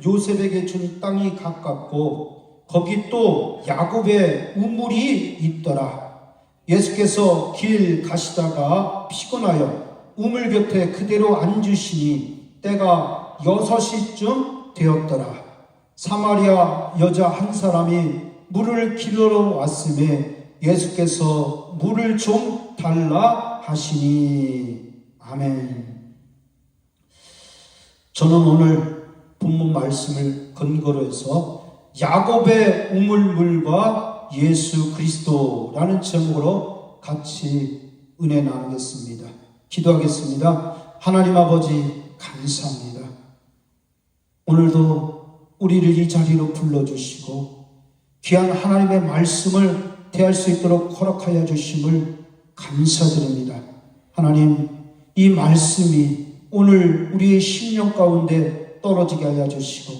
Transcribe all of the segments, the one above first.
요셉에게 준 땅이 가깝고 거기 또 야곱의 우물이 있더라. 예수께서 길 가시다가 피곤하여 우물 곁에 그대로 앉으시니 때가 6시쯤 되었더라. 사마리아 여자 한 사람이 물을 기르러 왔음에 예수께서 물을 좀 달라 하시니. 아멘. 저는 오늘 본문 말씀을 근거로 해서 야곱의 우물물과 예수 그리스도라는 제목으로 같이 은혜 나누겠습니다. 기도하겠습니다. 하나님 아버지 감사합니다. 오늘도 우리를 이 자리로 불러주시고 귀한 하나님의 말씀을 대할 수 있도록 허락하여 주심을 감사드립니다. 하나님, 이 말씀이 오늘 우리의 심령 가운데 떨어지게 하여 주시고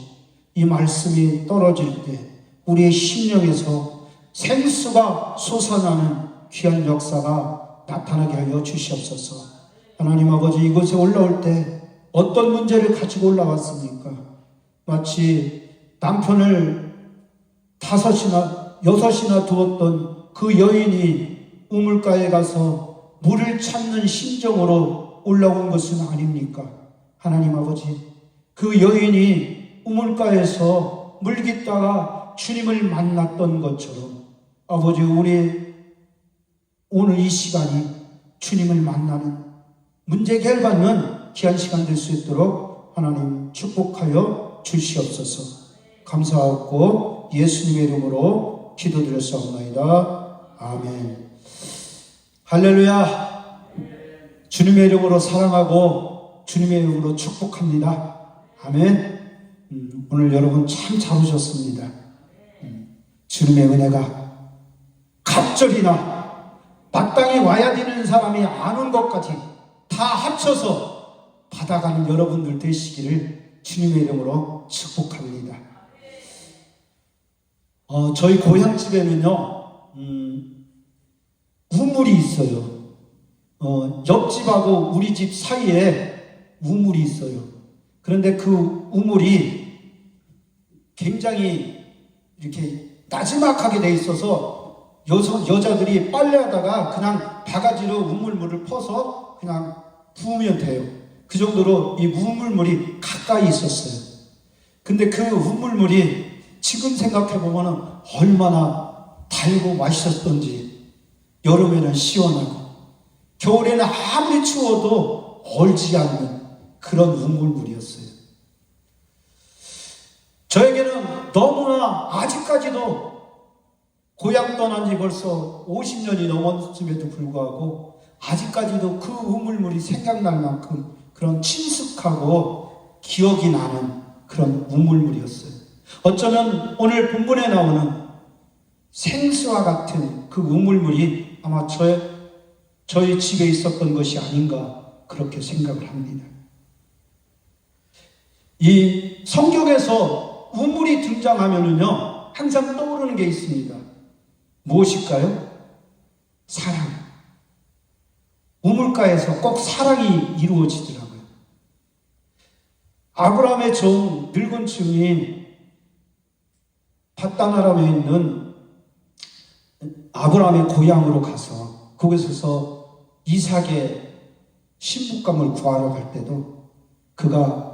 이 말씀이 떨어질 때 우리의 심령에서 생수가 솟아나는 귀한 역사가 나타나게 하여 주시옵소서. 하나님 아버지, 이곳에 올라올 때 어떤 문제를 가지고 올라왔습니까? 마치 남편을 5이나 6이나 두었던 그 여인이 우물가에 가서 물을 찾는 심정으로 올라온 것은 아닙니까? 하나님 아버지, 그 여인이 우물가에서 물 깃다가 주님을 만났던 것처럼 아버지, 우리 오늘 이 시간이 주님을 만나는 문제 해결받는 귀한 시간 될 수 있도록 하나님 축복하여 주시옵소서. 감사하고 예수님의 이름으로 기도드렸사옵나이다. 아멘. 할렐루야. 주님의 이름으로 사랑하고 주님의 이름으로 축복합니다. 아멘. 오늘 여러분 참 잘 오셨습니다. 주님의 은혜가 갑절이나 마땅히 와야 되는 사람이 안 온 것까지 다 합쳐서 받아가는 여러분들 되시기를 주님의 이름으로 축복합니다. 저희 고향집에는요, 우물이 있어요. 옆집하고 우리 집 사이에 우물이 있어요. 그런데 그 우물이 굉장히 이렇게 나지막하게 돼 있어서 여자들이 빨래하다가 그냥 바가지로 우물물을 퍼서 그냥 부으면 돼요. 그 정도로 이 우물물이 가까이 있었어요. 근데 그 우물물이 지금 생각해보면 얼마나 달고 맛있었던지, 여름에는 시원하고 겨울에는 아무리 추워도 얼지 않는 그런 우물물이었어요. 저에게는 너무나 아직까지도 고향 떠난 지 벌써 50년이 넘었음에도 불구하고 아직까지도 그 우물물이 생각날 만큼 그런 친숙하고 기억이 나는 그런 우물물이었어요. 어쩌면 오늘 본문에 나오는 생수와 같은 그 우물물이 아마 저희 집에 있었던 것이 아닌가 그렇게 생각을 합니다. 이 성경에서 우물이 등장하면은요, 항상 떠오르는 게 있습니다. 무엇일까요? 사랑. 우물가에서 꼭 사랑이 이루어지더라고요. 아브라함의 종 늙은 증인 밧단 아람에 있는 아브라함의 고향으로 가서 그곳에서 이삭의 신부감을 구하러 갈 때도 그가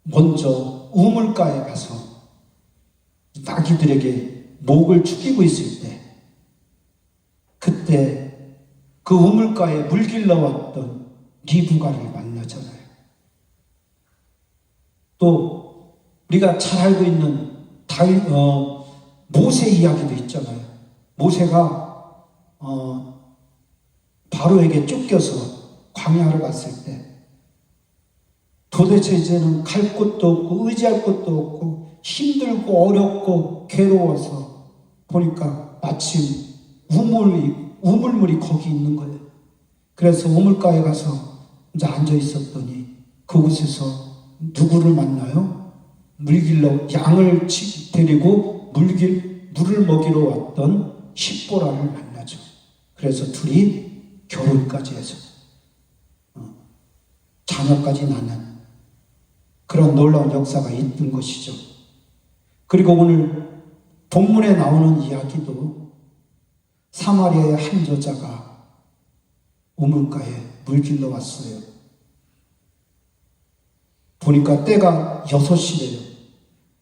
먼저 우물가에 가서 나귀들에게 목을 축이고 있을 때, 그때 그 우물가에 물 길러 왔던 리브가를 만나잖아요. 또 우리가 잘 알고 있는 모세 이야기도 있잖아요. 모세가 바로에게 쫓겨서 광야로 갔을 때 도대체 이제는 갈 곳도 없고 의지할 곳도 없고 힘들고 어렵고 괴로워서 보니까 마침 우물물이 거기 있는 거예요. 그래서 우물가에 가서 이제 앉아 있었더니 그곳에서 누구를 만나요? 양을 데리고 물을 먹이러 왔던 십보라를 만나죠. 그래서 둘이 결혼까지 해서 자녀까지 낳는 그런 놀라운 역사가 있던 것이죠. 그리고 오늘 본문에 나오는 이야기도 사마리아의 한 여자가 우물가에 물길러 왔어요. 보니까 때가 6시래요.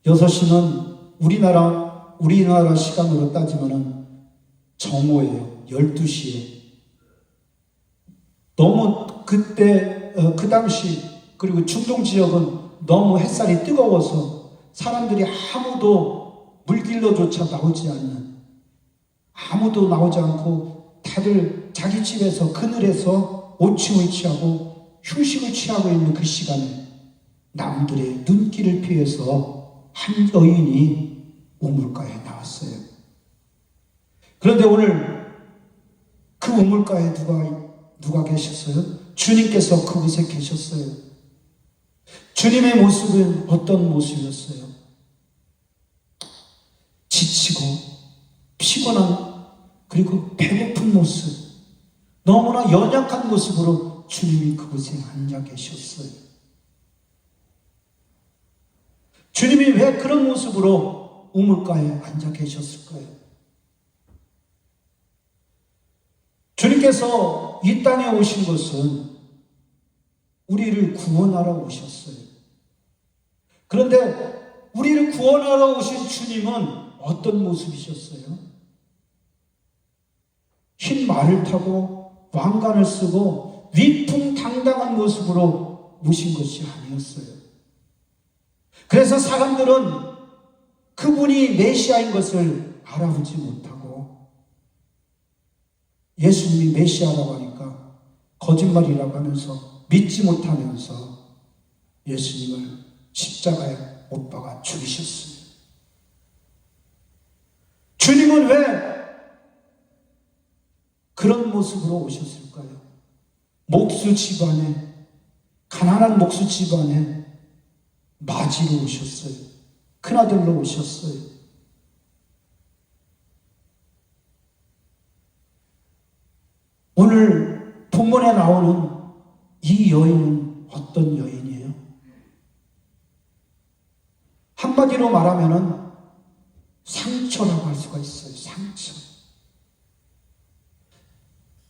6시는 우리나라 시간으로 따지면은 정오예요. 12시에. 너무 그때, 그 당시, 그리고 중동 지역은 너무 햇살이 뜨거워서 사람들이 아무도 물길로조차 나오지 않는, 아무도 나오지 않고 다들 자기 집에서 그늘에서 오침을 취하고 휴식을 취하고 있는 그 시간에 남들의 눈길을 피해서 한 여인이 우물가에 나왔어요. 그런데 오늘 그 우물가에 누가 계셨어요? 주님께서 그곳에 계셨어요. 주님의 모습은 어떤 모습이었어요? 지치고 피곤한, 그리고 배고픈 모습, 너무나 연약한 모습으로 주님이 그곳에 앉아 계셨어요. 주님이 왜 그런 모습으로 우물가에 앉아 계셨을까요? 주님께서 이 땅에 오신 것은 우리를 구원하러 오셨어요. 그런데 우리를 구원하러 오신 주님은 어떤 모습이셨어요? 흰 말을 타고 왕관을 쓰고 위풍당당한 모습으로 오신 것이 아니었어요. 그래서 사람들은 그분이 메시아인 것을 알아보지 못하고 예수님이 메시아라고 하니까 거짓말이라고 하면서 믿지 못하면서 예수님을 십자가에 못 박아 죽이셨습니다. 주님은 왜 그런 모습으로 오셨을까요? 목수 집안에, 가난한 목수 집안에 마지로 오셨어요. 큰아들로 오셨어요. 오늘 본문에 나오는 이 여인은 어떤 여인이에요? 한마디로 말하면은 상처라고 할 수가 있어요. 상처.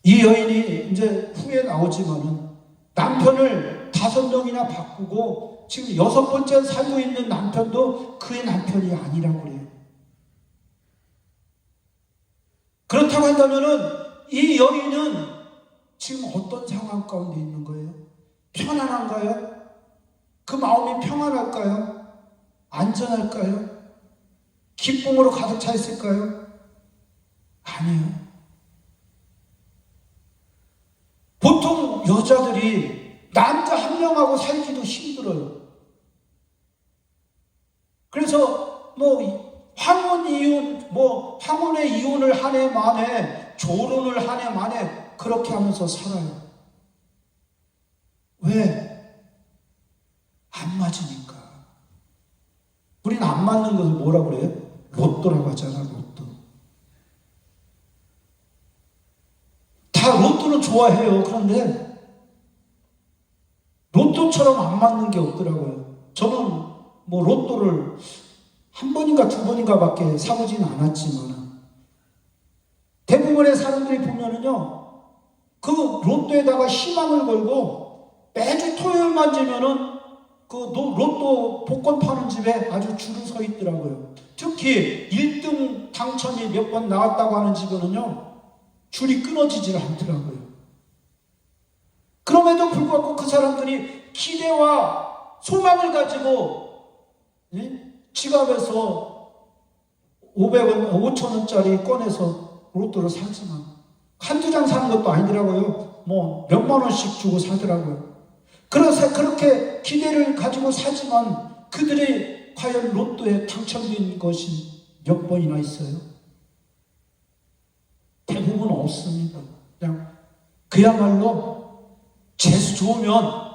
이 여인이 이제 후에 나오지만은 남편을 5명이나 바꾸고 지금 6번째 살고 있는 남편도 그의 남편이 아니라고 그래요. 그렇다고 한다면은 이 여인은 지금 어떤 상황 가운데 있는 거예요? 편안한가요? 그 마음이 평안할까요? 안전할까요? 기쁨으로 가득 차 있을까요? 아니에요. 보통 여자들이 남자 한 명하고 살기도 힘들어요. 그래서 황혼의 이혼을 한 해 만에, 조론을 한 해 만에 그렇게 하면서 살아요. 왜? 안 맞으니까. 우리는 안 맞는 것을 뭐라고 그래요? 로또라고 하잖아, 로또. 다 로또는 좋아해요. 그런데 로또처럼 안 맞는 게 없더라고요. 저는 로또를 한 번인가 2번인가 밖에 사보지는 않았지만 대부분의 사람들이 보면은요, 그 로또에다가 희망을 걸고 매주 토요일만 되면은 그 로또 복권 파는 집에 아주 줄을 서 있더라고요. 특히 1등 당첨이 몇 번 나왔다고 하는 집은요, 줄이 끊어지질 않더라고요. 그럼에도 불구하고 그 사람들이 기대와 소망을 가지고 지갑에서 500원, 5,000원짜리 꺼내서 로또를 사지만 한두 장 사는 것도 아니더라고요. 몇만 원씩 주고 사더라고요. 그래서 그렇게 기대를 가지고 사지만 그들이 과연 로또에 당첨된 것이 몇 번이나 있어요? 대부분 없습니다. 그야말로 재수 좋으면,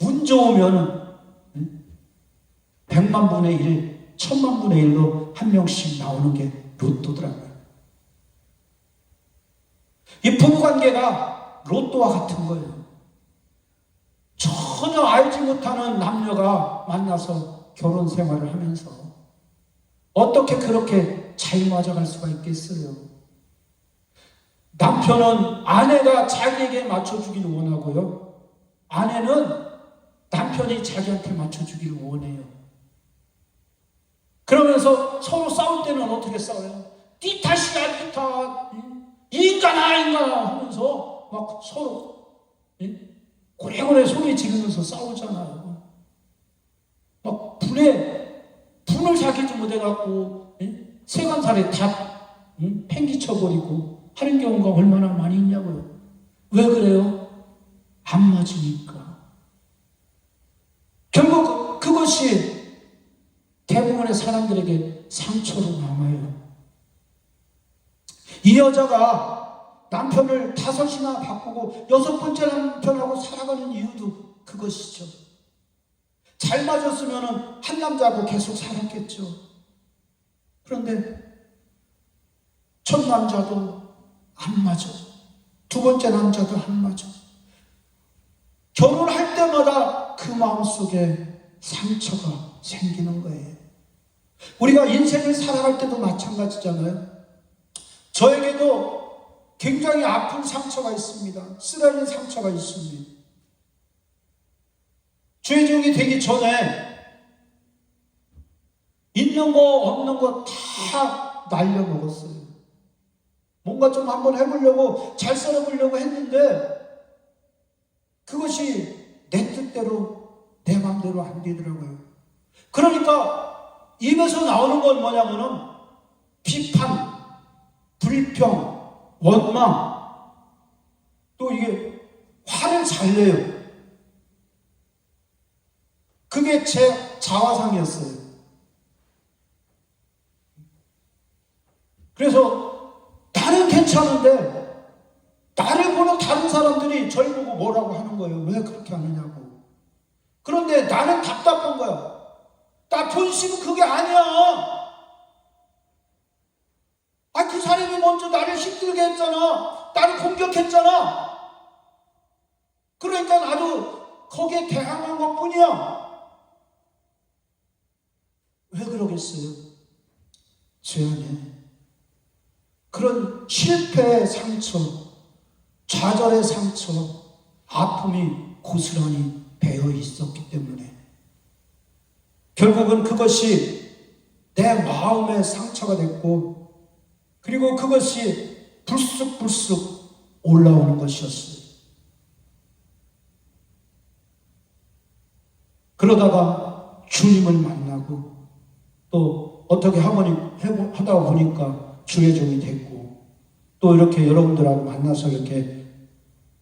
운 좋으면 100만 분의 1, 1000만 분의 1로 한 명씩 나오는 게 로또더라고요. 이 부부관계가 로또와 같은 거예요. 전혀 알지 못하는 남녀가 만나서 결혼 생활을 하면서 어떻게 그렇게 잘 맞아갈 수가 있겠어요? 남편은 아내가 자기에게 맞춰주기를 원하고요. 아내는 남편이 자기한테 맞춰주기를 원해요. 그러면서 서로 싸울 때는 어떻게 싸워요? 네 탓이야, 네 탓. 이 인간아, 인간아 하면서 막 서로 고래고래 소리 지르면서 싸우잖아요. 막 분을 사귀지 못해갖고 세간살에 다 팽기쳐버리고 하는 경우가 얼마나 많이 있냐고요. 왜 그래요? 안 맞으니까. 결국 그것이 대부분의 사람들에게 상처로 남아요. 이 여자가 남편을 5이나 바꾸고 6번째 남편하고 살아가는 이유도 그것이죠. 잘 맞았으면 한 남자하고 계속 살았겠죠. 그런데 첫 남자도 안 맞아. 2번째 남자도 안 맞아. 결혼할 때마다 그 마음속에 상처가 생기는 거예요. 우리가 인생을 살아갈 때도 마찬가지잖아요. 저에게도 굉장히 아픈 상처가 있습니다. 쓰라린 상처가 있습니다. 주의종이 되기 전에 있는 거 없는 거 다 날려먹었어요. 뭔가 좀 한번 해보려고 잘 살아보려고 했는데 그것이 내 뜻대로 내 마음대로 안 되더라고요. 그러니까 입에서 나오는 건 뭐냐면은 비판, 불평, 원망, 또 이게 화를 잘 내요. 그게 제 자화상이었어요. 그래서 나는 괜찮은데 나를 보는 다른 사람들이 저를 보고 뭐라고 하는 거예요. 왜 그렇게 하느냐고. 그런데 나는 답답한 거야. 나 본심은 그게 아니야. 그 사람이 먼저 나를 힘들게 했잖아. 나를 공격했잖아. 그러니까 나도 거기에 대항한 것 뿐이야. 왜 그러겠어요? 제 안에 그런 실패의 상처, 좌절의 상처, 아픔이 고스란히 배어 있었기 때문에 결국은 그것이 내 마음의 상처가 됐고 그리고 그것이 불쑥불쑥 올라오는 것이었어요. 그러다가 주님을 만나고 또 어떻게 하다 보니까 주의 종이 됐고 또 이렇게 여러분들하고 만나서 이렇게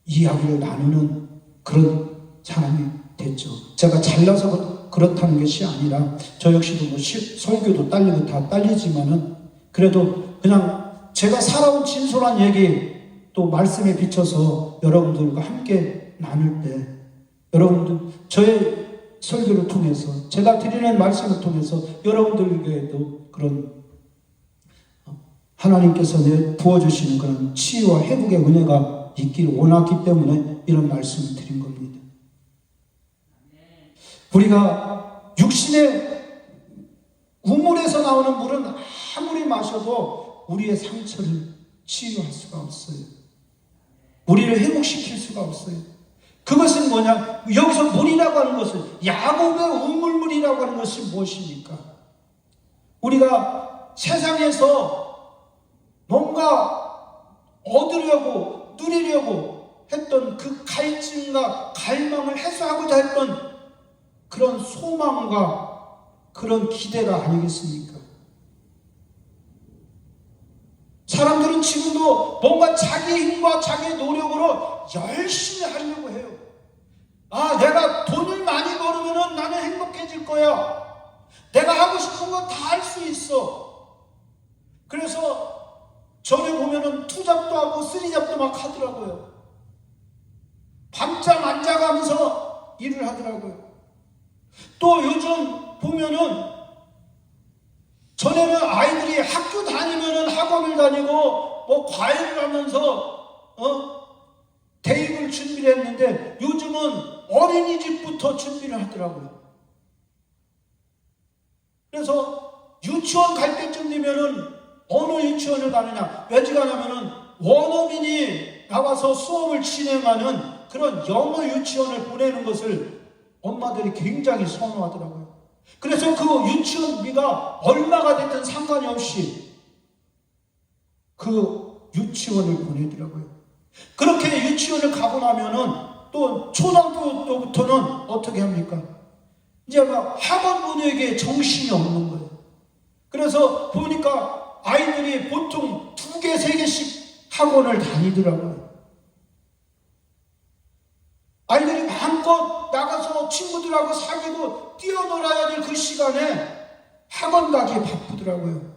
이야기를 나누는 그런 사람이 됐죠. 제가 잘나서 그렇다는 것이 아니라 저 역시도 뭐 설교도 딸리고 다 딸리지만은 그래도 그냥 제가 살아온 진솔한 얘기 또 말씀에 비춰서 여러분들과 함께 나눌 때 여러분들 저의 설교를 통해서 제가 드리는 말씀을 통해서 여러분들에게도 그런 하나님께서 부어주시는 그런 치유와 회복의 은혜가 있기를 원하기 때문에 이런 말씀을 드린 겁니다. 우리가 육신의 우물에서 나오는 물은 아무리 마셔도 우리의 상처를 치유할 수가 없어요. 우리를 회복시킬 수가 없어요. 그것은 뭐냐? 여기서 물이라고 하는 것은 야곱의 우물물이라고 하는 것이 무엇입니까? 우리가 세상에서 뭔가 얻으려고 누리려고 했던 그 갈증과 갈망을 해소하고자 했던 그런 소망과 그런 기대가 아니겠습니까? 사람들은 지금도 뭔가 자기 힘과 자기 노력으로 열심히 하려고 해요. 내가 돈을 많이 벌으면 나는 행복해질 거야. 내가 하고 싶은 거 다 할 수 있어. 그래서 전에 보면은 투잡도 하고 쓰리잡도 막 하더라고요. 밤잠 안 자가면서 일을 하더라고요. 또 요즘 보면은 전에는 아이들이 학교 다니면은 학원을 다니고 뭐 과외를 하면서 대입을 준비를 했는데 요즘은 어린이집부터 준비를 하더라고요. 그래서 유치원 갈 때쯤 되면은 어느 유치원을 가느냐, 왜 가냐면은 원어민이 나와서 수업을 진행하는 그런 영어 유치원을 보내는 것을 엄마들이 굉장히 선호하더라고요. 그래서 그 유치원비가 얼마가 됐든 상관이 없이 그 유치원을 보내더라고요. 그렇게 유치원을 가고 나면은 또 초등학교 때부터는 어떻게 합니까? 이제 막 학원 보내기에 정신이 없는 거예요. 그래서 보니까 아이들이 보통 2개, 3개씩 학원을 다니더라고요. 아이들이 마음껏 나가서 친구들하고 사귀고 뛰어놀아야 될 그 시간에 학원 가기 바쁘더라고요.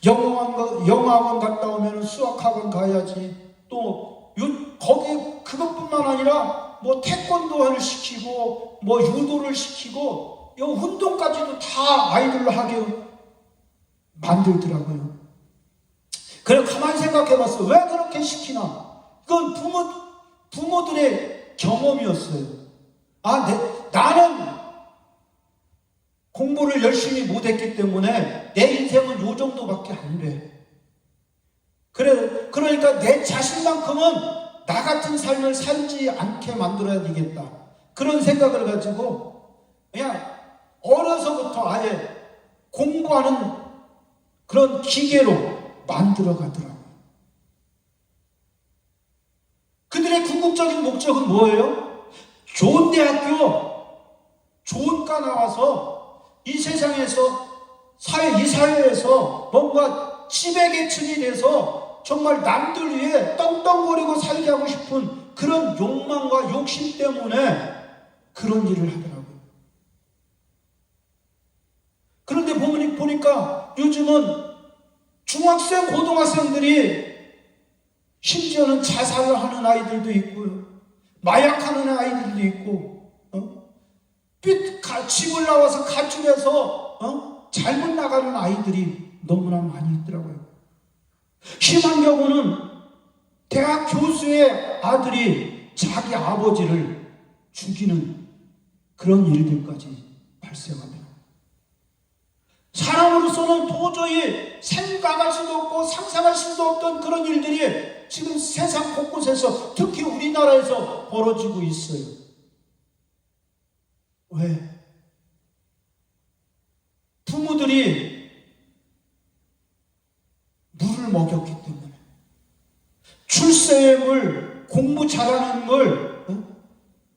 영어학원 갔다 오면 수학학원 가야지. 또 거기 그것뿐만 아니라 뭐 태권도를 시키고 뭐 유도를 시키고 운동까지도 다 아이들로 하게 만들더라고요. 그래 가만히 생각해봤어. 왜 그렇게 시키나? 그건 부모들의 경험이었어요. 나는 공부를 열심히 못했기 때문에 내 인생은 요 정도밖에 안 돼. 그러니까 내 자신만큼은 나 같은 삶을 살지 않게 만들어야 되겠다. 그런 생각을 가지고 그냥 어려서부터 아예 공부하는 그런 기계로 만들어 가더라고요. 그들의 궁극적인 목적은 뭐예요? 좋은 대학교, 좋은 과 나와서 이 세상에서 이 사회에서 뭔가 지배계층이 돼서 정말 남들 위해 떵떵거리고 살게 하고 싶은 그런 욕망과 욕심 때문에 그런 일을 하더라고요. 그런데 보니까 요즘은 중학생, 고등학생들이 심지어는 자살을 하는 아이들도 있고요. 마약하는 아이들도 있고, 집을 나와서 가출해서 잘못 나가는 아이들이 너무나 많이 있더라고요. 심한 경우는 대학 교수의 아들이 자기 아버지를 죽이는 그런 일들까지 발생합니다. 사람으로서는 도저히 생각할 수도 없고 상상할 수도 없던 그런 일들이 지금 세상 곳곳에서 특히 우리나라에서 벌어지고 있어요. 왜? 부모들이 물을 먹였기 때문에 출세의 물, 공부 잘하는 물,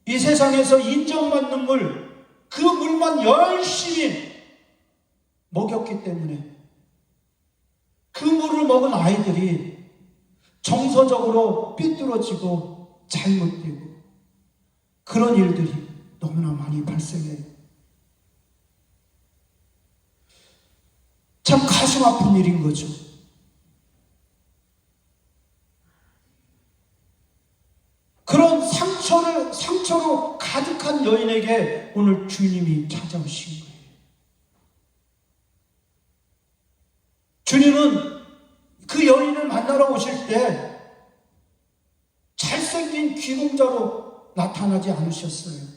이 세상에서 인정받는 물, 그 물만 열심히 먹였기 때문에 그 물을 먹은 아이들이 정서적으로 삐뚤어지고 잘못되고 그런 일들이 너무나 많이 발생해요. 참 가슴 아픈 일인 거죠. 그런 상처로 가득한 여인에게 오늘 주님이 찾아오신 거예요. 주님은 그 여인을 만나러 오실 때 잘생긴 귀공자로 나타나지 않으셨어요.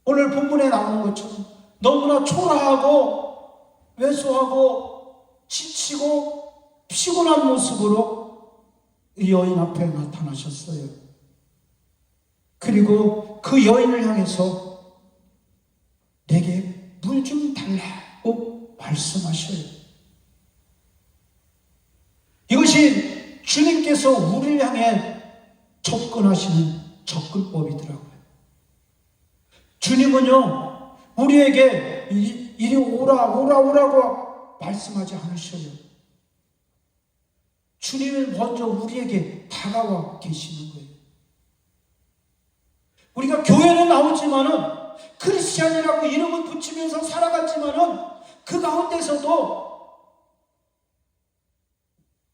오늘 본문에 나오는 것처럼 너무나 초라하고 왜소하고 지치고 피곤한 모습으로 이 여인 앞에 나타나셨어요. 그리고 그 여인을 향해서 내게 물 좀 달라고 말씀하셔요. 이것이 주님께서 우리를 향해 접근하시는 접근법이더라고요. 주님은요, 우리에게 이리 오라고 말씀하지 않으셔요. 주님은 먼저 우리에게 다가와 계시는 거예요. 우리가 교회는 나오지만은 크리스찬이라고 이름을 붙이면서 살아갔지만은 그 가운데서도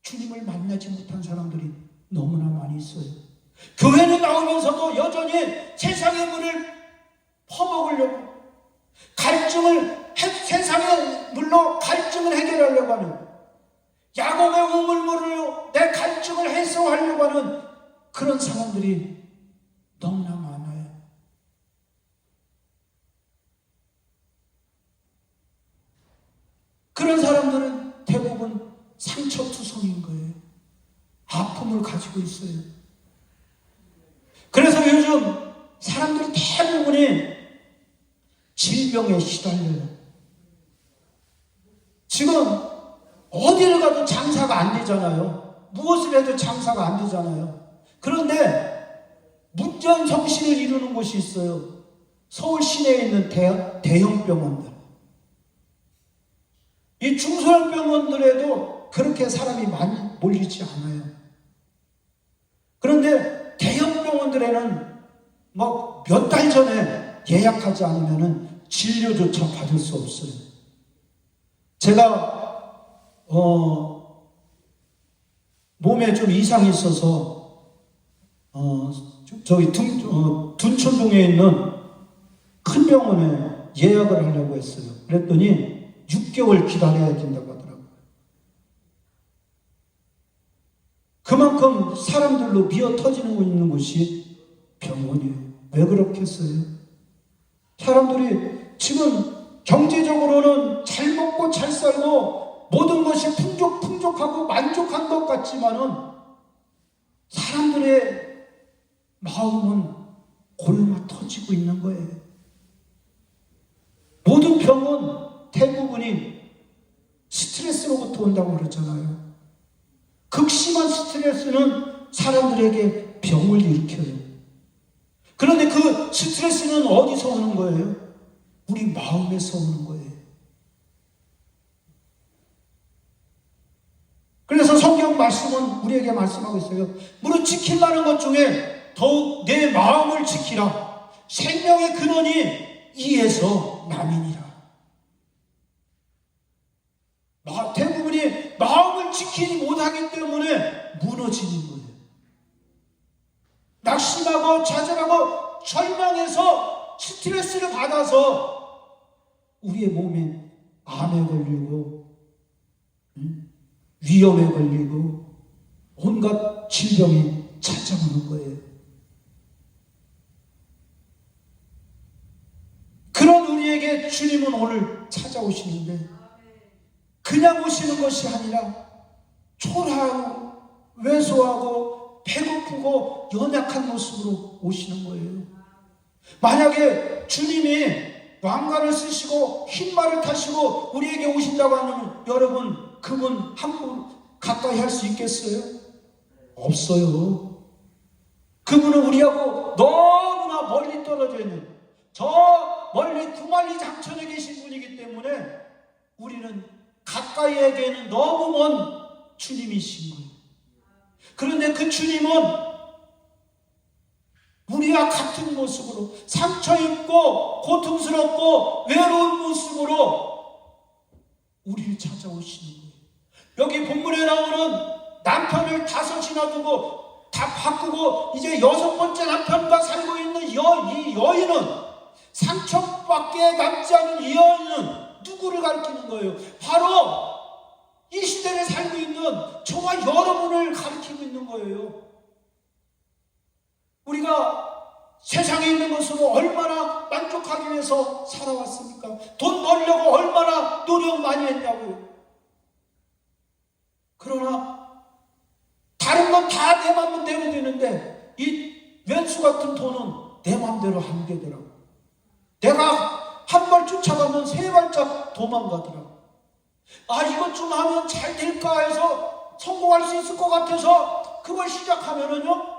주님을 만나지 못한 사람들이 너무나 많이 있어요. 교회는 나오면서도 여전히 세상의 문을 퍼먹으려고 세상의 물로 갈증을 해결하려고 하는 야곱의 우물물로 내 갈증을 해소하려고 하는 그런 사람들이 너무나 많아요. 그런 사람들은 대부분 상처투성인 거예요. 아픔을 가지고 있어요. 그래서 요즘 사람들이 대부분이 질병에 시달려요. 지금 어디를 가도 장사가 안 되잖아요. 무엇을 해도 장사가 안 되잖아요. 그런데 문전성시를 이루는 곳이 있어요. 서울 시내에 있는 대형 병원들. 이 중소형 병원들에도 그렇게 사람이 많이 몰리지 않아요. 그런데 대형 병원들에는 막 몇 달 전에 예약하지 않으면 진료조차 받을 수 없어요. 제가 몸에 좀 이상이 있어서 저기 둔촌동에 있는 큰 병원에 예약을 하려고 했어요. 그랬더니 6개월 기다려야 된다고 하더라고요. 그만큼 사람들로 미어 터지는 있는 곳이 병원이에요. 왜 그렇겠어요? 사람들이 지금 경제적으로는 잘 먹고 잘 살고 모든 것이 풍족하고 만족한 것 같지만은 사람들의 마음은 골마 터지고 있는 거예요. 모든 병은 대부분이 스트레스로부터 온다고 그러잖아요. 극심한 스트레스는 사람들에게 병을 일으켜요. 그런데 그 스트레스는 어디서 오는 거예요? 우리 마음에서 오는 거예요. 그래서 성경 말씀은 우리에게 말씀하고 있어요. 무릇 지킬 만한 것 중에 더욱 내 마음을 지키라. 생명의 근원이 이에서 남이니라. 대부분이 마음을 지키지 못하기 때문에 무너지는 거예요. 낙심하고 좌절하고 절망해서 스트레스를 받아서 우리의 몸에 암에 걸리고 위험에 걸리고 온갖 질병이 찾아오는 거예요. 그런 우리에게 주님은 오늘 찾아오시는데 그냥 오시는 것이 아니라 초라하고 왜소하고 배고프고 연약한 모습으로 오시는 거예요. 만약에 주님이 왕관을 쓰시고 흰말을 타시고 우리에게 오신다고 하면 여러분 그분 한 분 가까이 할 수 있겠어요? 없어요. 그분은 우리하고 너무나 멀리 떨어져 있는 저 멀리 구만리 장천에 계신 분이기 때문에 우리는 가까이에게는 너무 먼 주님이신 거예요. 그런데 그 주님은 우리와 같은 모습으로 상처 입고 고통스럽고 외로운 모습으로 우리를 찾아오시는 거예요. 여기 본문에 나오는 남편을 5이나 두고 다 바꾸고 이제 6번째 남편과 살고 있는 이 여인은 상처밖에 남지 않은 이 여인은 누구를 가리키는 거예요? 바로 이 시대를 살고 있는 저와 여러분을 가리키고 있는 거예요. 우리가 세상에 있는 것으로 얼마나 만족하기 위해서 살아왔습니까? 돈 벌려고 얼마나 노력 많이 했냐고요. 그러나 다른 건 다 내 맘대로 되는데 이 왼수 같은 돈은 내 맘대로 안 되더라고. 내가 한 발 쫓아가면 3발짝 도망가더라고. 아, 이것 좀 하면 잘 될까 해서 성공할 수 있을 것 같아서 그걸 시작하면은요,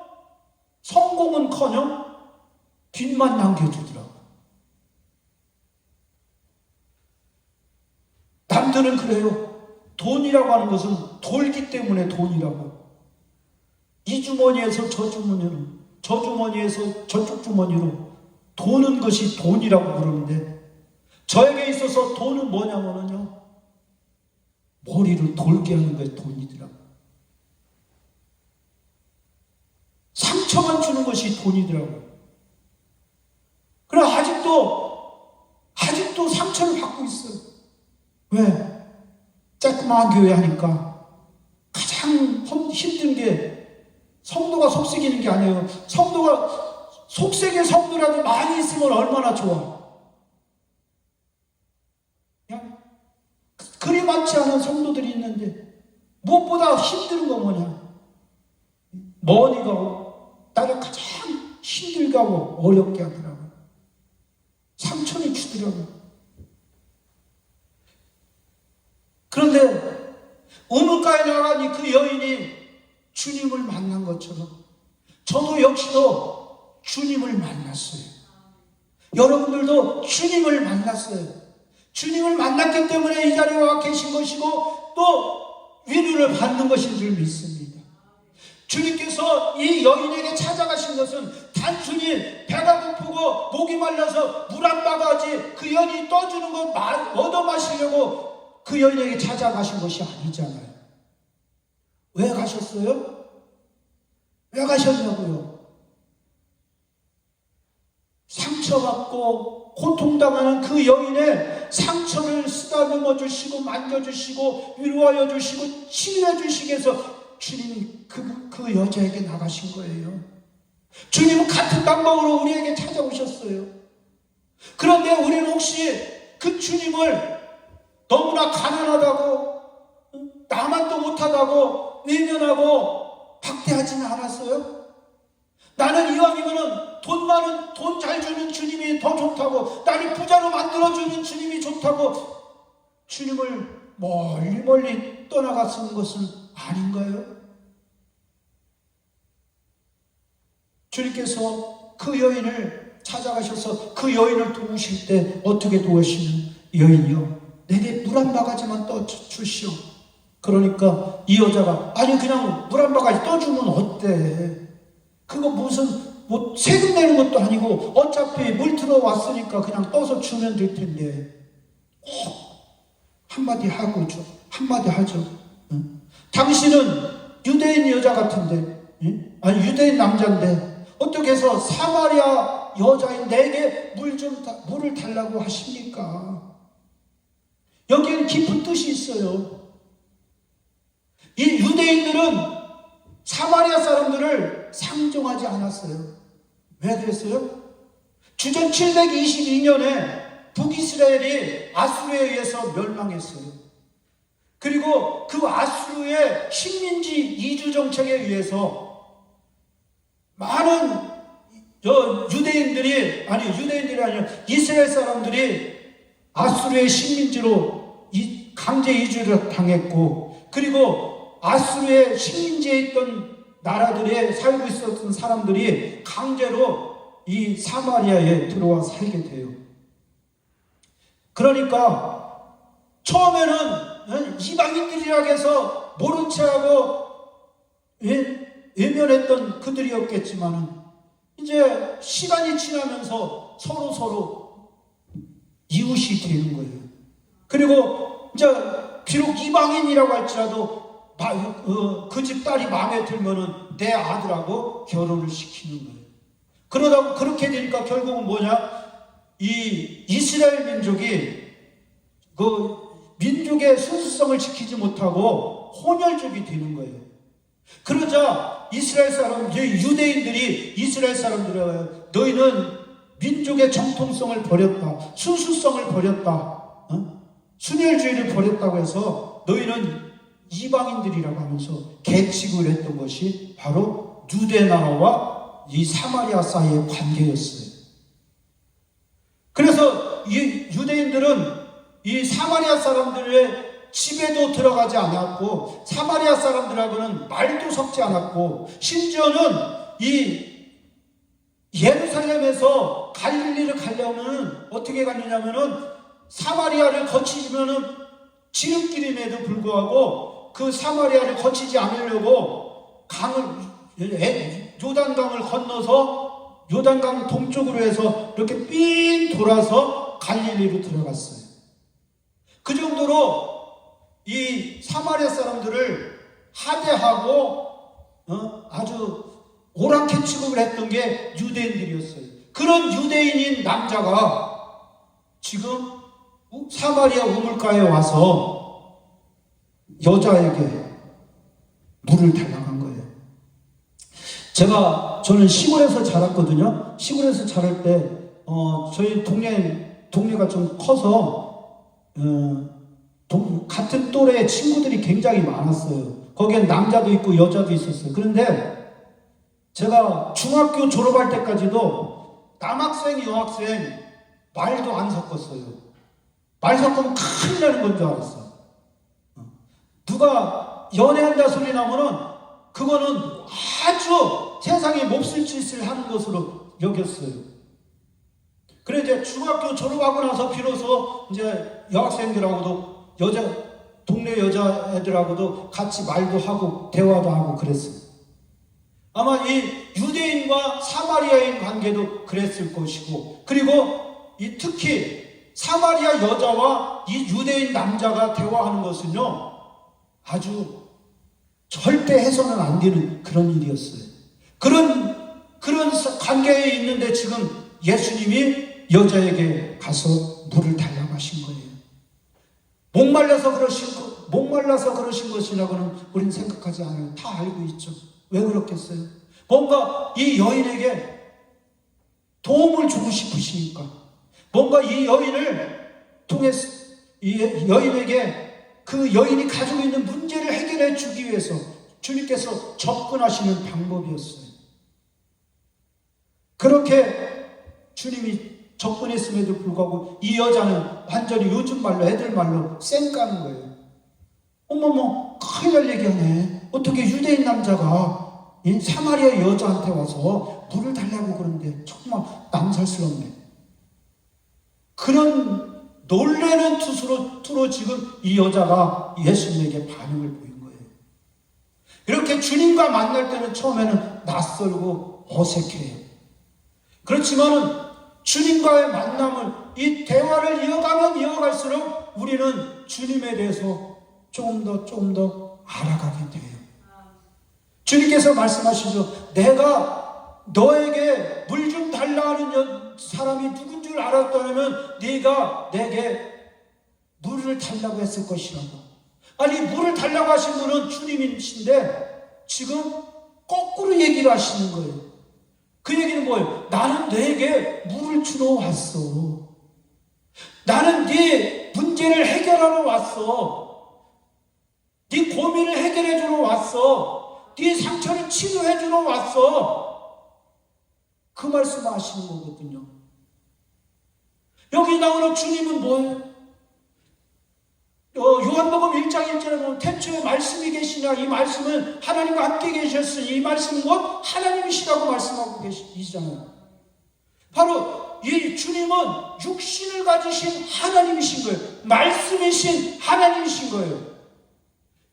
성공은커녕 뒷만 남겨주더라고. 남들은 그래요. 돈이라고 하는 것은 돌기 때문에 돈이라고. 이 주머니에서 저 주머니로, 저 주머니에서 저쪽 주머니로 도는 것이 돈이라고 그러는데 저에게 있어서 돈은 뭐냐면요, 머리를 돌게 하는 것이 돈이더라고. 상처만 주는 것이 돈이더라고. 그래 아직도 상처를 받고 있어요. 왜? 쬐끄만 교회 하니까 가장 힘든 게 성도가 속썩이는 게 아니에요. 성도가 속세계 성도라도 많이 있으면 얼마나 좋아. 그냥 그리 많지 않은 성도들이 있는데 무엇보다 힘든 거 뭐냐? 머니 가고 나를 가장 힘들게 하고 어렵게 하더라고요. 상처를 주더라고요. 그런데 우물가에 나가니 그 여인이 주님을 만난 것처럼 저도 역시도 주님을 만났어요. 여러분들도 주님을 만났어요. 주님을 만났기 때문에 이 자리에 와 계신 것이고 또 위로를 받는 것인 줄 믿습니다. 주님께서 이 여인에게 찾아가신 것은 단순히 배가 고프고 목이 말라서 물 한 바가지 그 여인이 떠주는 것 얻어 마시려고 그 여인에게 찾아가신 것이 아니잖아요. 왜 가셨어요? 왜 가셨냐고요? 상처받고 고통당하는 그 여인의 상처를 쓰다듬어 주시고 만져주시고 위로하여 주시고 치유해 주시기 위해서 주님이 그 여자에게 나가신 거예요. 주님은 같은 방법으로 우리에게 찾아오셨어요. 그런데 우리는 혹시 그 주님을 너무나 가난하다고 나만도 못하다고 외면하고 박대하지는 않았어요? 나는 이왕이면은 돈 잘 주는 주님이 더 좋다고, 나를 부자로 만들어주는 주님이 좋다고 주님을 멀리 떠나갔은 것은 아닌가요? 주님께서 그 여인을 찾아가셔서 그 여인을 도우실 때 어떻게 도우시는? 여인이요, 내게 물 한 바가지만 떠주시오. 그러니까 이 여자가 아니 그냥 물 한 바가지 떠주면 어때? 그거 무슨 세금 내는 것도 아니고 어차피 물 들어왔으니까 그냥 떠서 주면 될 텐데 한마디 하고 한마디 하죠. 응? 당신은 유대인 여자 같은데, 응? 아니 유대인 남자인데 어떻게 해서 사마리아 여자인 내게 물을 달라고 하십니까? 여기에는 깊은 뜻이 있어요. 이 유대인들은 사마리아 사람들을 상종하지 않았어요. 왜 그랬어요? 주전 722년에 북이스라엘이 아수르에 의해서 멸망했어요. 그리고 그 아수르의 식민지 이주 정책에 의해서 많은 유대인들이 아니라 이스라엘 사람들이 아수르의 식민지로 강제 이주를 당했고, 그리고 아수르의 식민지에 있던 나라들에 살고 있었던 사람들이 강제로 이 사마리아에 들어와 살게 돼요. 그러니까 처음에는 이방인들이라고 해서 모른 체하고 외면했던 그들이었겠지만 이제 시간이 지나면서 서로 이웃이 되는 거예요. 그리고 이제 비록 이방인이라고 할지라도 그 집 딸이 마음에 들면은 내 아들하고 결혼을 시키는 거예요. 그러다 그렇게 되니까 결국은 뭐냐? 이 이스라엘 민족이 그 민족의 순수성을 지키지 못하고 혼혈족이 되는 거예요. 그러자 이스라엘 사람, 유대인들이 이스라엘 사람들에게 너희는 민족의 정통성을 버렸다, 순수성을 버렸다, 순혈주의를 버렸다고 해서 너희는 이방인들이라고 하면서 계칙을 했던 것이 바로 유대 나라와 이 사마리아 사이의 관계였어요. 그래서 이 유대인들은 이 사마리아 사람들의 집에도 들어가지 않았고 사마리아 사람들하고는 말도 섞지 않았고, 심지어는 이 예루살렘에서 갈릴리를 가려면 어떻게 갔느냐면은 사마리아를 거치면은 지름길임에도 불구하고 그 사마리아를 거치지 않으려고 요단강을 건너서 요단강 동쪽으로 해서 이렇게 삥 돌아서 갈릴리로 들어갔어요. 그 정도로 이 사마리아 사람들을 하대하고 아주 오랑캐 취급을 했던 게 유대인들이었어요. 그런 유대인인 남자가 지금 사마리아 우물가에 와서 여자에게 물을 달라간 거예요. 제가 저는 시골에서 자랐거든요. 시골에서 자랄 때, 저희 동네가 좀 커서, 같은 또래 친구들이 굉장히 많았어요. 거기엔 남자도 있고 여자도 있었어요. 그런데 제가 중학교 졸업할 때까지도 남학생, 여학생 말도 안 섞었어요. 말 섞으면 큰일 나는 건 줄 알았어. 누가 연애한다 소리 나면은 그거는 아주 세상에 몹쓸 짓을 하는 것으로 여겼어요. 그래 이제 중학교 졸업하고 나서 비로소 이제 여학생들하고도 동네 여자애들하고도 같이 말도 하고 대화도 하고 그랬어요. 아마 이 유대인과 사마리아인 관계도 그랬을 것이고, 그리고 이 특히 사마리아 여자와 이 유대인 남자가 대화하는 것은요, 아주 절대 해서는 안 되는 그런 일이었어요. 그런 관계에 있는데 지금 예수님이 여자에게 가서 물을 달라고 하신 거예요. 목말라서 그러신 것이라고는 우리는 생각하지 않아요. 다 알고 있죠. 왜 그렇겠어요? 뭔가 이 여인에게 도움을 주고 싶으시니까, 뭔가 이 여인을 통해서 이 여인에게 그 여인이 가지고 있는 문제를 해결해 주기 위해서 주님께서 접근하시는 방법이었어요. 그렇게 주님이 접근했음에도 불구하고 이 여자는 완전히 요즘 말로 애들 말로 쌩 까는 거예요. 어머머, 큰일 날 얘기하네. 어떻게 유대인 남자가 이 사마리아 여자한테 와서 물을 달라고 그러는데 정말 남살스럽네. 그런 놀라는 투로 지금 이 여자가 예수님에게 반응을 보인 거예요. 이렇게 주님과 만날 때는 처음에는 낯설고 어색해요. 그렇지만은 주님과의 만남을, 이 대화를 이어가면 이어갈수록 우리는 주님에 대해서 조금 더 알아가게 돼요. 주님께서 말씀하시죠. 내가 너에게 물 좀 달라 하는 사람이 누군 줄 알았다면 네가 내게 물을 달라고 했을 것이라고. 아니, 물을 달라고 하신 분은 주님이신데 지금 거꾸로 얘기를 하시는 거예요. 그 얘기는 뭐예요? 나는 너에게 물을 주러 왔어. 나는 네 문제를 해결하러 왔어. 네 고민을 해결해 주러 왔어. 네 상처를 치료해 주러 왔어. 그 말씀을 하시는 거거든요. 여기 나오는 주님은 뭐예요? 요한복음 1장 1절에 보면 태초에 말씀이 계시냐, 이 말씀은 하나님과 함께 계셨으니 이 말씀은 곧 하나님이시라고 말씀하고 계시잖아요. 바로 이 주님은 육신을 가지신 하나님이신 거예요. 말씀이신 하나님이신 거예요.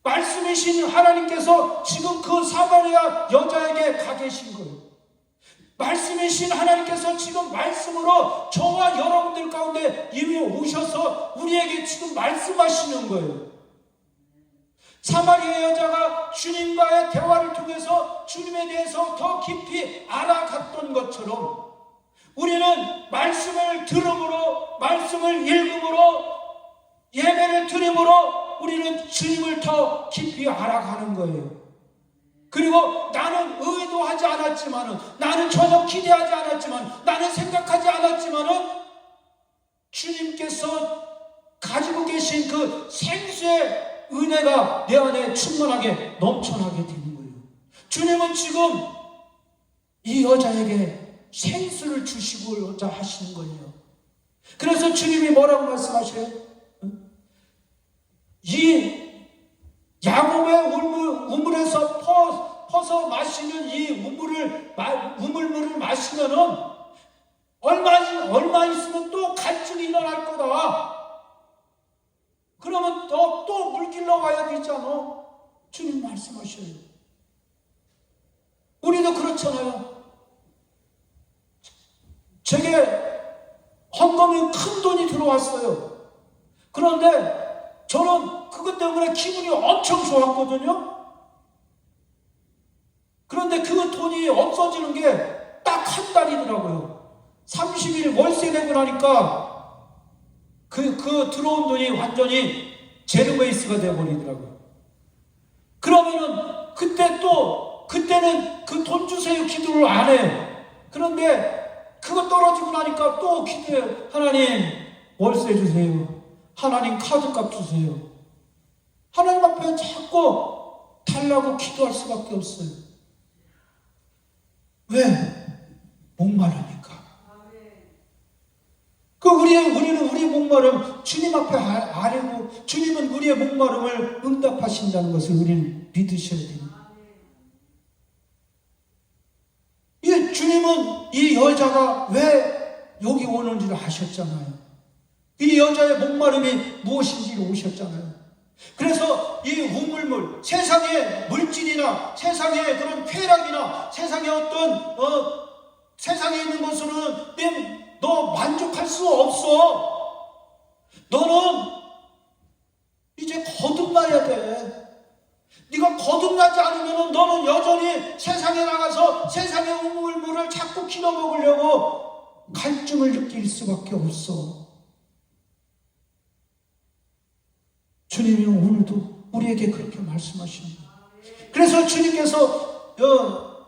말씀이신 하나님께서 지금 그 사마리아 여자에게 가 계신 거예요. 말씀이신 하나님께서 지금 말씀으로 저와 여러분들 가운데 이미 오셔서 우리에게 지금 말씀하시는 거예요. 사마리아 여자가 주님과의 대화를 통해서 주님에 대해서 더 깊이 알아갔던 것처럼 우리는 말씀을 들음으로, 말씀을 읽음으로, 예배를 드림으로 우리는 주님을 더 깊이 알아가는 거예요. 그리고 나는 의도하지 않았지만은, 나는 전혀 기대하지 않았지만, 나는 생각하지 않았지만은 주님께서 가지고 계신 그 생수의 은혜가 내 안에 충만하게 넘쳐나게 되는 거예요. 주님은 지금 이 여자에게 생수를 주시고자 하시는 거예요. 그래서 주님이 뭐라고 말씀하셔요? 이 야곱의 우물에서 퍼서 마시는 이 우물물을 마시면은 얼마 있으면 또 갈증이 일어날 거다. 그러면 또 물길러 와야 되잖아. 주님 말씀하셔요. 우리도 그렇잖아요. 제게 헌금이 큰 돈이 들어왔어요. 그런데 저는 그것 때문에 기분이 엄청 좋았거든요. 그런데 그 돈이 없어지는 게 딱 한 달이더라고요. 30일 월세 내고 나니까 그 들어온 돈이 완전히 제로 베이스가 되어버리더라고요. 그러면은 그때 그때는 그 돈 주세요 기도를 안 해요. 그런데 그거 떨어지고 나니까 또 기도해요. 하나님 월세 주세요. 하나님 카드값 주세요. 하나님 앞에 자꾸 달라고 기도할 수밖에 없어요. 왜? 목마르니까. 우리는 우리 목마름 주님 앞에 아뢰고 주님은 우리의 목마름을 응답하신다는 것을 우리는 믿으셔야 됩니다. 이 주님은 이 여자가 왜 여기 오는지를 아셨잖아요. 이 여자의 목마름이 무엇인지를 오셨잖아요. 그래서 이 우물물, 세상의 물질이나 세상의 그런 쾌락이나 세상의 어떤 세상에 있는 것으로는 너 만족할 수 없어. 너는 이제 거듭나야 돼. 네가 거듭나지 않으면 너는 여전히 세상에 나가서 세상의 우물물을 자꾸 길어먹으려고 갈증을 느낄 수밖에 없어. 주님이 오늘도 우리에게 그렇게 말씀하십니다. 그래서 주님께서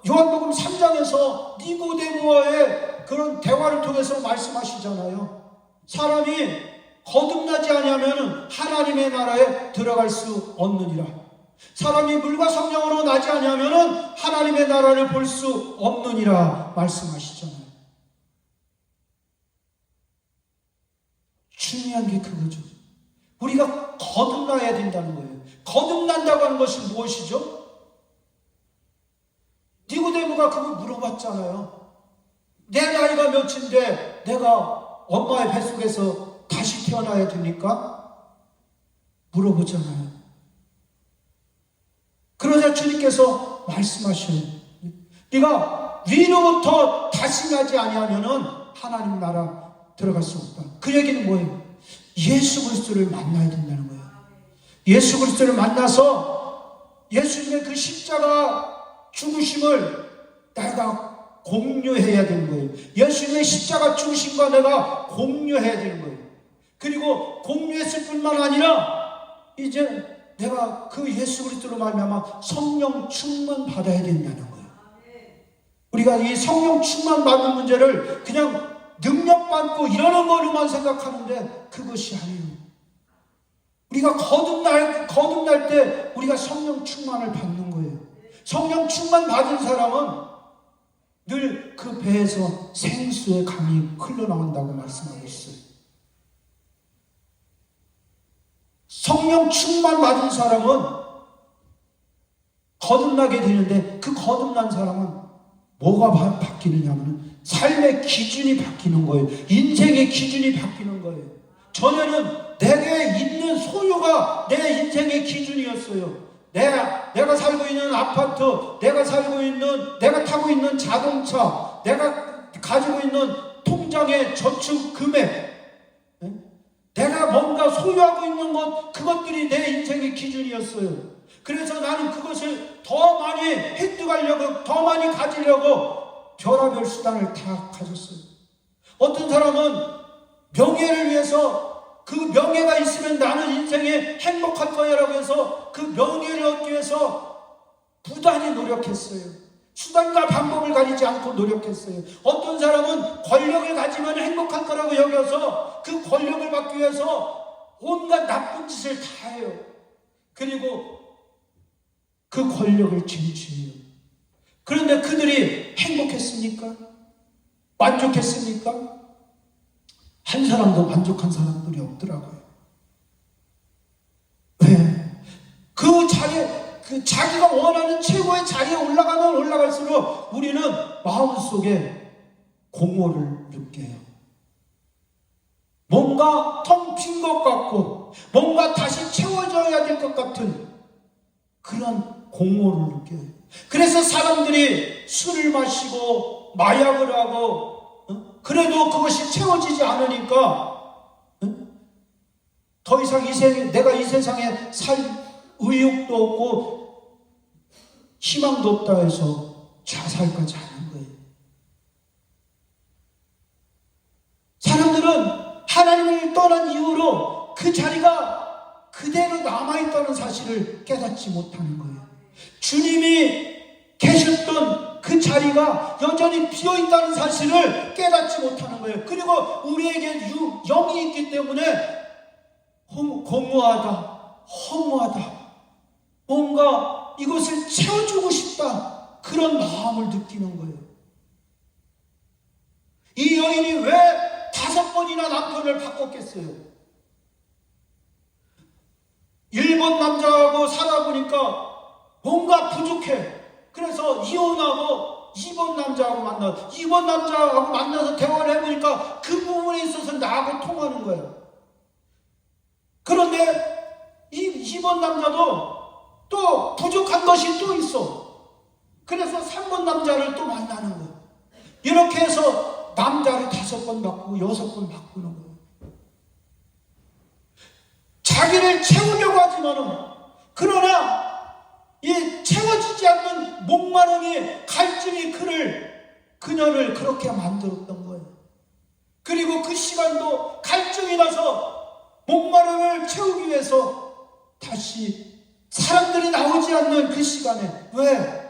요한복음 3장에서 니고데모와의 그런 대화를 통해서 말씀하시잖아요. 사람이 거듭나지 아니하면 하나님의 나라에 들어갈 수 없느니라. 사람이 물과 성령으로 나지 아니하면 하나님의 나라를 볼 수 없느니라 말씀하시잖아요. 중요한 게 그거죠. 우리가 거듭나야 된다는 거예요. 거듭난다고 하는 것이 무엇이죠? 니고데모가 그거 물어봤잖아요. 내 나이가 몇인데 내가 엄마의 뱃속에서 다시 태어나야 됩니까? 물어보잖아요. 그러자 주님께서 말씀하셔요. 네가 위로부터 다시 나지 아니하면 하나님 나라 들어갈 수 없다. 그 얘기는 뭐예요? 예수 그리스도를 만나야 된다는 거예요. 예수 그리스도를 만나서 예수님의 그 십자가 죽으심을 내가 공유해야 되는 거예요. 예수님의 십자가 죽으심과 내가 공유해야 되는 거예요. 그리고 공유했을 뿐만 아니라 이제 내가 그 예수 그리스도로 말미암아 성령 충만 받아야 된다는 거예요. 우리가 이 성령 충만 받는 문제를 그냥 능력 받고 이러는 걸로만 생각하는데 그것이 아니에요. 우리가 거듭날 때 우리가 성령 충만을 받는 거예요. 성령 충만 받은 사람은 늘 그 배에서 생수의 강이 흘러나온다고 말씀하고 있어요. 성령 충만 받은 사람은 거듭나게 되는데 그 거듭난 사람은 뭐가 바뀌느냐면 삶의 기준이 바뀌는 거예요. 인생의 기준이 바뀌는 거예요. 전에는 내게 있는 소유가 내 인생의 기준이었어요. 내가 살고 있는 아파트, 내가 타고 있는 자동차, 내가 가지고 있는 통장의 저축 금액, 내가 뭔가 소유하고 있는 그것들이 내 인생의 기준이었어요. 그래서 나는 그것을 더 많이 획득하려고, 더 많이 가지려고 별의별 수단을 다 가졌어요. 어떤 사람은 명예를 위해서 그 명예가 있으면 나는 인생에 행복할 거야라고 해서 그 명예를 얻기 위해서 부단히 노력했어요. 수단과 방법을 가리지 않고 노력했어요. 어떤 사람은 권력을 가지면 행복할 거라고 여겨서 그 권력을 받기 위해서 온갖 나쁜 짓을 다 해요. 그리고 그 권력을 쟁취해요. 그런데 그들이 행복했습니까? 만족했습니까? 한 사람도 만족한 사람들이 없더라고요. 왜? 자기가 원하는 최고의 자리에 올라가면 올라갈수록 우리는 마음속에 공허를 느껴요. 뭔가 텅 빈 것 같고 뭔가 다시 채워져야 될 것 같은 그런 공허를 느껴요. 그래서 사람들이 술을 마시고 마약을 하고 그래도 그것이 채워지지 않으니까 더 이상 내가 이 세상에 살 의욕도 없고 희망도 없다 해서 자살까지 하는 거예요. 사람들은 하나님을 떠난 이후로 그 자리가 그대로 남아있다는 사실을 깨닫지 못하는 거예요. 주님이 계셨던 그 자리가 여전히 비어있다는 사실을 깨닫지 못하는 거예요. 그리고 우리에게 영이 있기 때문에 공허하다, 허무하다, 뭔가 이것을 채워주고 싶다, 그런 마음을 느끼는 거예요. 이 여인이 왜 5번이나 남편을 바꿨겠어요? 1번 남자하고 살아보니까 뭔가 부족해. 그래서 이혼하고 2번 남자하고 만나서 2번 남자하고 만나서 대화를 해보니까 그 부분에 있어서 나하고 통하는 거예요. 그런데 이 2번 남자도 또 부족한 것이 또 있어. 그래서 3번 남자를 또 만나는 거예요. 이렇게 해서 남자를 5번 바꾸고 6번 바꾸는 거예요. 자기를 채우려고 하지만은, 그러나 이 채워지지 않는 목마름이, 갈증이 그녀를 그렇게 만들었던 거예요. 그리고 그 시간도 갈증이 나서 목마름을 채우기 위해서 다시 사람들이 나오지 않는 그 시간에, 왜?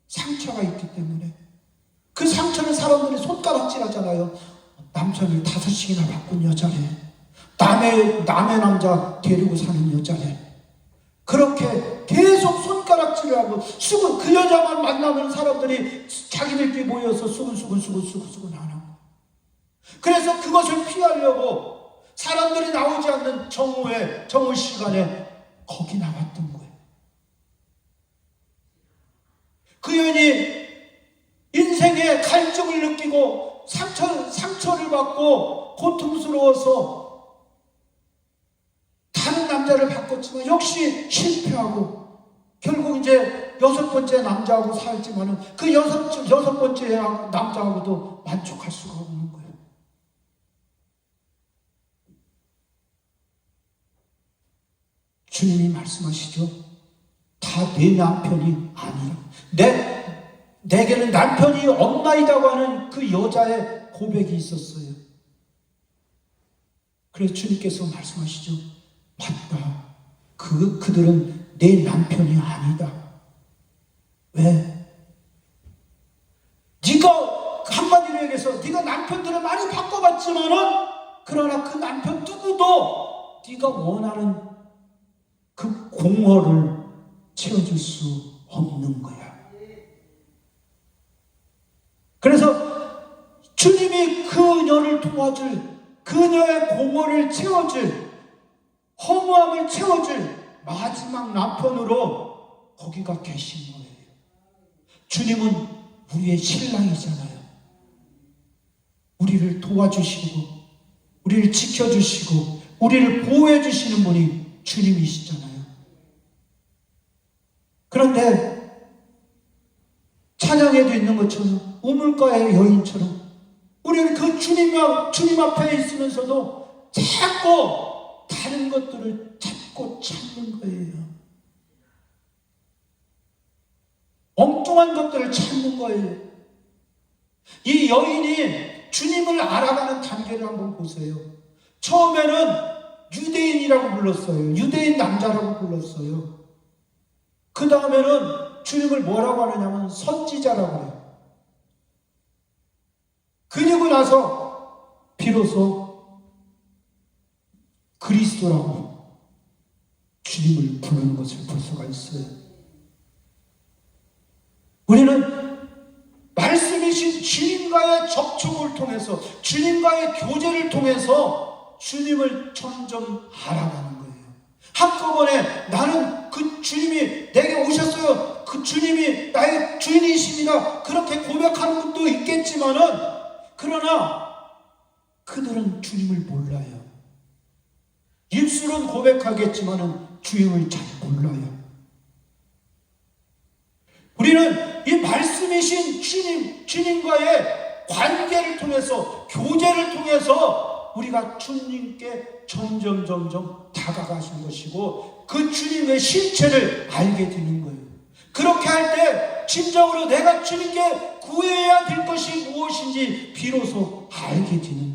상처가 있기 때문에. 그 상처를 사람들이 손가락질 하잖아요. 남편을 5씩이나 바꾼 여자네. 남의 남자 데리고 사는 여자네. 그렇게 계속 손가락질을 하고 그 여자만 만나면 사람들이 자기들끼리 모여서 수근수근 하는. 그래서 그것을 피하려고 사람들이 나오지 않는 정오 시간에 거기 나왔던 거예요. 그 여인이 인생의 갈증을 느끼고 상처를 받고 고통스러워서 다른 남자를 바꿨지만 역시 실패하고 결국 이제 6번째 남자하고 살지만은 그 6번째 남자하고도 만족할 수가 없는 거예요. 주님이 말씀하시죠. 다 내 남편이 아니라 내게는 남편이 없나이다고 하는 그 여자의 고백이 있었어요. 그래서 주님께서 말씀하시죠. 맞다. 그들은 내 남편이 아니다. 왜? 네가 한마디로 얘기해서 네가 남편들을 많이 바꿔봤지만은, 그러나 그 남편 누구도 네가 원하는 그 공허를 채워줄 수 없는 거야. 그래서 주님이 그녀를 도와줄, 그녀의 공허를 채워줄, 허무함을 채워줄 마지막 남편으로 거기가 계신 거예요. 주님은 우리의 신랑이잖아요. 우리를 도와주시고 우리를 지켜주시고 우리를 보호해 주시는 분이 주님이시잖아요. 그런데 찬양에도 있는 것처럼, 우물가의 여인처럼 우리는 그 주님 앞에 있으면서도 자꾸 다른 것들을 찾고 찾는 거예요. 엉뚱한 것들을 찾는 거예요. 이 여인이 주님을 알아가는 단계를 한번 보세요. 처음에는 유대인이라고 불렀어요. 유대인 남자라고 불렀어요. 그 다음에는 주님을 뭐라고 하느냐면 선지자라고 해요. 그리고 나서 비로소 그리스도라고 주님을 부르는 것을 볼 수가 있어요. 우리는 말씀이신 주님과의 접촉을 통해서, 주님과의 교제를 통해서 주님을 점점 알아가는 거예요. 한꺼번에 나는 그 주님이 내게 오셨어요, 그 주님이 나의 주인이십니다, 그렇게 고백하는 것도 있겠지만은, 그러나 그들은 주님을 몰라요. 입술은 고백하겠지만은 주님을 잘 몰라요. 우리는 이 말씀이신 주님과의 관계를 통해서, 교제를 통해서 우리가 주님께 점점 다가가신 것이고, 그 주님의 실체를 알게 되는 거예요. 그렇게 할 때 진정으로 내가 주님께 구해야 될 것이 무엇인지 비로소 알게 되는